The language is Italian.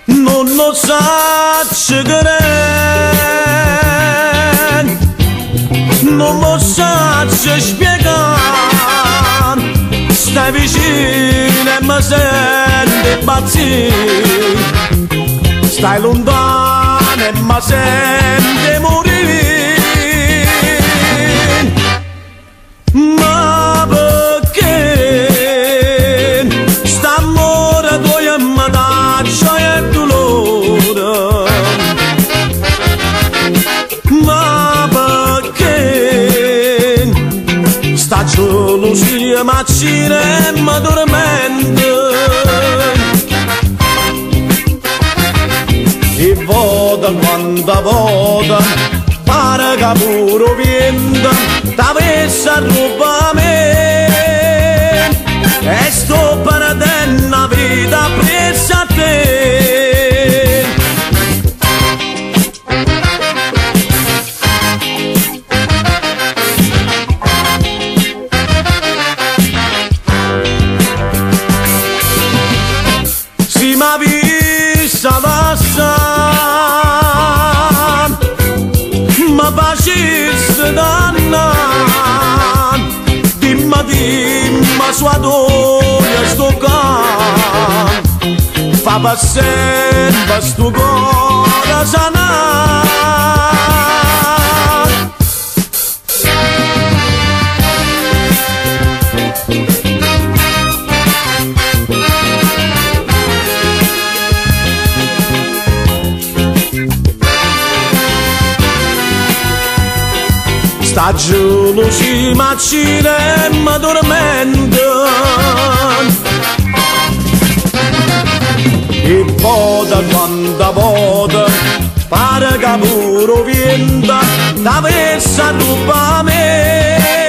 Non lo so che non lo so spiegare, stai vicino e mi senti impazzire, stai lontano e mi senti morire. Ma perché st'amore tuo mi dà gioia e dolore? Ma perché sta gelosia macina e mi tormenta? E vota quanta vota pare che pure vento t'avesse a ruba me, e sto perdendo una vita presa a te. Si m'ha vista passare, ma facesse dannare, dimma sua donna sto cane, fa per sempre sto cuore sanare. Sta gelosia macina e mi tormenta, e vota quanta vota pare che pure vento t'avesse a ruba me.